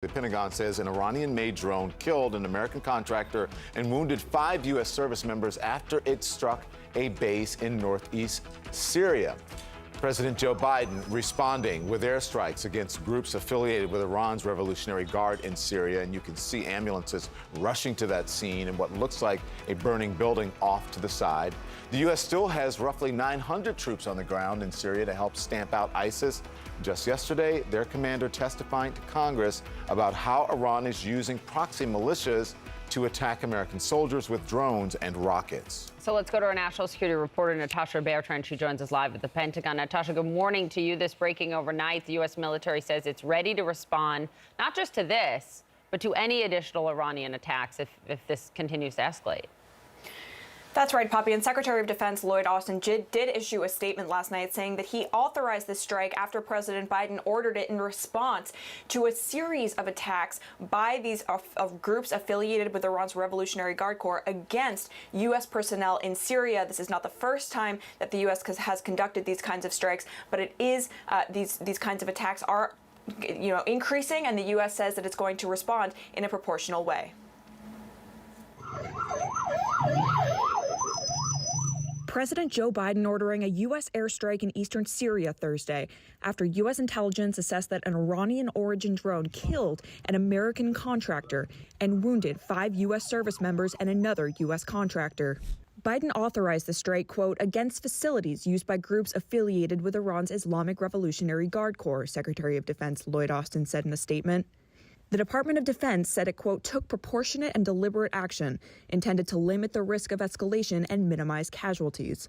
The Pentagon says an Iranian-made drone killed an American contractor and wounded 5 U.S. service members after it struck a base in northeast Syria. President Joe Biden responding with airstrikes against groups affiliated with Iran's Revolutionary Guard in Syria. And you can see ambulances rushing to that scene in what looks like a burning building off to the side. The U.S. still has roughly 900 troops on the ground in Syria to help stamp out ISIS. Just yesterday, their commander testifying to Congress about how Iran is using proxy militias to attack American soldiers with drones and rockets. So let's go to our national security reporter, Natasha Bertrand. She joins us live at the Pentagon. Natasha, good morning to you. This breaking overnight. The U.S. military says it's ready to respond, not just to this, but to any additional Iranian attacks if this continues to escalate. That's right, Poppy. And Secretary of Defense Lloyd Austin did issue a statement last night saying that he authorized this strike after President Biden ordered it in response to a series of attacks by these of groups affiliated with Iran's Revolutionary Guard Corps against U.S. personnel in Syria. This is not the first time that the U.S. has conducted these kinds of strikes, but it is these kinds of attacks are increasing, and the U.S. says that it's going to respond in a proportional way. President Joe Biden ordering a U.S. airstrike in eastern Syria Thursday after U.S. intelligence assessed that an Iranian-origin drone killed an American contractor and wounded 5 U.S. service members and another U.S. contractor. Biden authorized the strike, quote, against facilities used by groups affiliated with Iran's Islamic Revolutionary Guard Corps, Secretary of Defense Lloyd Austin said in a statement. The Department of Defense said it, quote, took proportionate and deliberate action intended to limit the risk of escalation and minimize casualties.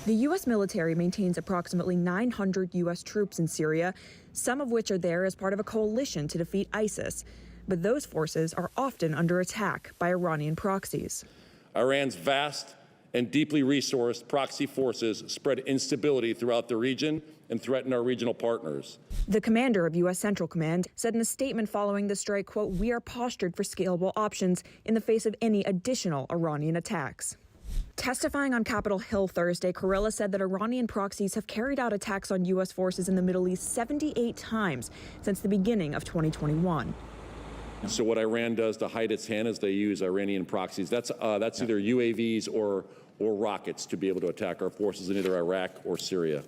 The U.S. military maintains approximately 900 U.S. troops in Syria, some of which are there as part of a coalition to defeat ISIS. But those forces are often under attack by Iranian proxies. Iran's vast and deeply resourced proxy forces spread instability throughout the region and threaten our regional partners. The commander of U.S. Central Command said in a statement following the strike, quote, we are postured for scalable options in the face of any additional Iranian attacks. Testifying on Capitol Hill Thursday, Kurilla said that Iranian proxies have carried out attacks on U.S. forces in the Middle East 78 times since the beginning of 2021. So what Iran does to hide its hand is they use Iranian proxies. That's either UAVs or rockets to be able to attack our forces in either Iraq or Syria.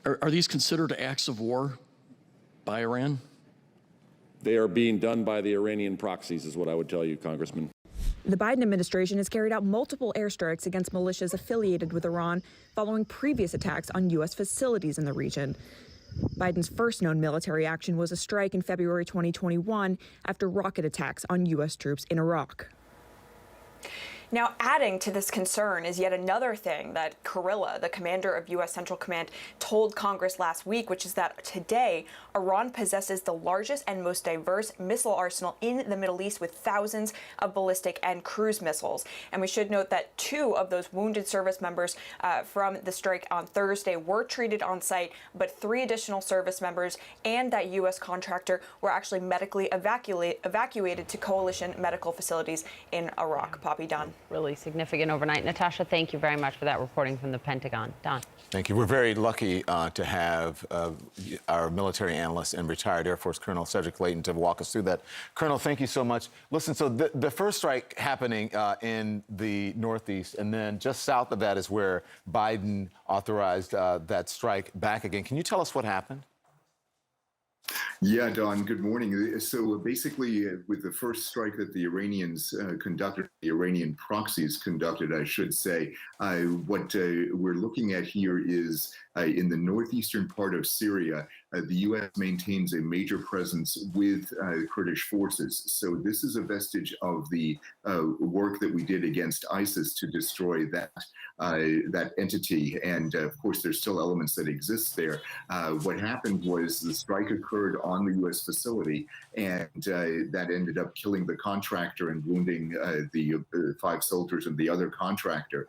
Are these considered acts of war by Iran? They are being done by the Iranian proxies, is what I would tell you, Congressman. The Biden administration has carried out multiple airstrikes against militias affiliated with Iran following previous attacks on U.S. facilities in the region. Biden's first known military action was a strike in February 2021 after rocket attacks on U.S. troops in Iraq. Now, adding to this concern is yet another thing that Kurilla, the commander of U.S. Central Command, told Congress last week, which is that today, Iran possesses the largest and most diverse missile arsenal in the Middle East with thousands of ballistic and cruise missiles. And we should note that 2 of those wounded service members from the strike on Thursday were treated on site, but 3 additional service members and that U.S. contractor were actually medically evacuated to coalition medical facilities in Iraq. Poppy, Don. Really significant overnight. Natasha, thank you very much for that reporting from the Pentagon. Don. Thank you. We're very lucky to have our military analyst and retired Air Force Colonel Cedric Layton to walk us through that. Colonel, thank you so much. Listen, so the first strike happening in the Northeast, and then just south of that is where Biden authorized that strike back again. Can you tell us what happened? Yeah, Don, good morning. So basically, with the first strike that the Iranians conducted, the Iranian proxies conducted, I should say, what we're looking at here is in the northeastern part of Syria, the U.S. maintains a major presence with Kurdish forces. So this is a vestige of the work that we did against ISIS to destroy that entity. And of course, there's still elements that exist there. What happened was the strike occurred on the U.S. facility, and that ended up killing the contractor and wounding the 5 soldiers and the other contractor.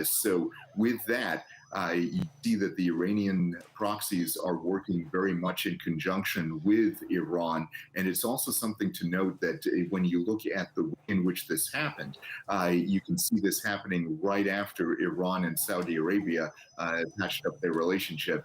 So with that, you see that the Iranian proxies are working very much in conjunction with Iran. And it's also something to note that when you look at the way in which this happened, you can see this happening right after Iran and Saudi Arabia patched up their relationship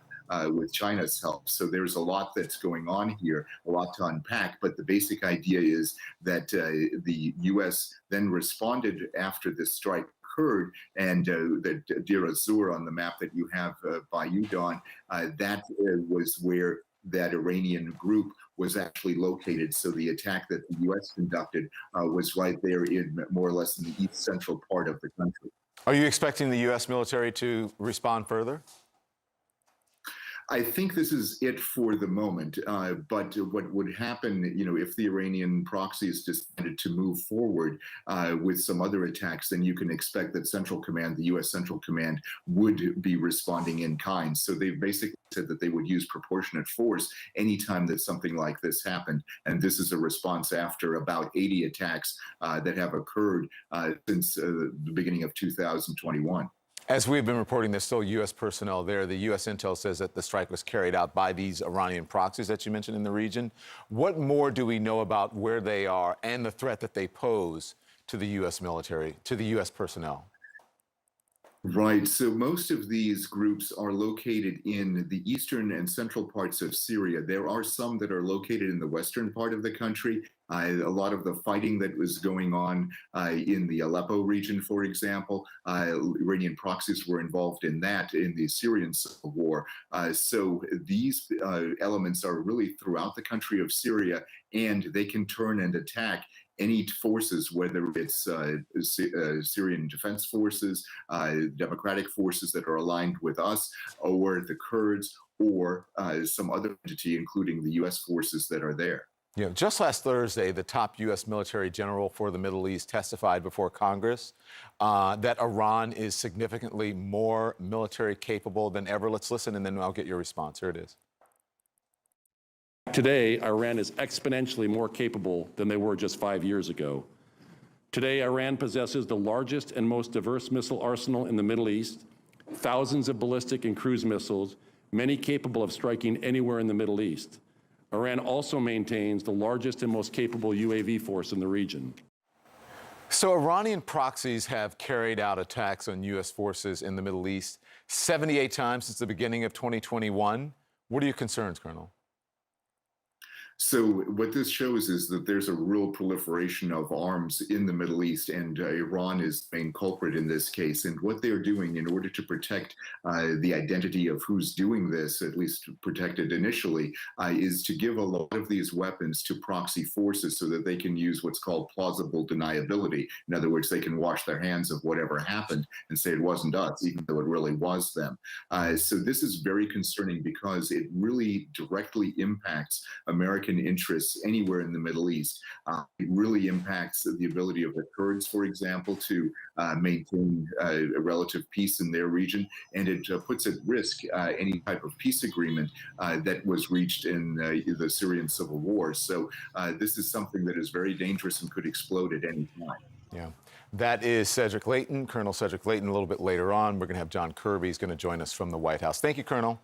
with China's help. So there's a lot that's going on here, a lot to unpack. But the basic idea is that the U.S. then responded after this strike occurred, and the Deir ez-Zor on the map that you have by you, Don, that was where that Iranian group was actually located. So the attack that the U.S. conducted was right there in more or less in the east central part of the country. Are you expecting the U.S. military to respond further? I think this is it for the moment. But what would happen, if the Iranian proxies decided to move forward with some other attacks, then you can expect that Central Command, the U.S. Central Command, would be responding in kind. So they've basically said that they would use proportionate force anytime that something like this happened. And this is a response after about 80 attacks that have occurred since the beginning of 2021. As we've been reporting, there's still U.S. personnel there. The U.S. intel says that the strike was carried out by these Iranian proxies that you mentioned in the region. What more do we know about where they are and the threat that they pose to the U.S. military, to the U.S. personnel? Right. So most of these groups are located in the eastern and central parts of Syria. There are some that are located in the western part of the country. A lot of the fighting that was going on in the Aleppo region, for example, Iranian proxies were involved in that in the Syrian civil war. So these elements are really throughout the country of Syria, and they can turn and attack any forces, whether it's Syrian defense forces, democratic forces that are aligned with us, or the Kurds, or some other entity, including the U.S. forces that are there. Yeah, just last Thursday, the top U.S. military general for the Middle East testified before Congress that Iran is significantly more military capable than ever. Let's listen, and then I'll get your response. Here it is. Today, Iran is exponentially more capable than they were just 5 years ago. Today, Iran possesses the largest and most diverse missile arsenal in the Middle East, thousands of ballistic and cruise missiles, many capable of striking anywhere in the Middle East. Iran also maintains the largest and most capable UAV force in the region. So Iranian proxies have carried out attacks on U.S. forces in the Middle East 78 times since the beginning of 2021. What are your concerns, Colonel? So what this shows is that there's a real proliferation of arms in the Middle East, and Iran is the main culprit in this case. And what they're doing in order to protect the identity of who's doing this, at least protected initially, is to give a lot of these weapons to proxy forces so that they can use what's called plausible deniability. In other words, they can wash their hands of whatever happened and say it wasn't us, even though it really was them. So this is very concerning because it really directly impacts American interests anywhere in the Middle East. It really impacts the ability of the Kurds, for example, to maintain a relative peace in their region, and it puts at risk any type of peace agreement that was reached in the Syrian civil war. So this is something that is very dangerous and could explode at any time. Yeah. That is Cedric Leighton, Colonel Cedric Leighton. A little bit later on, we're going to have John Kirby. He's going to join us from the White House. Thank you, Colonel.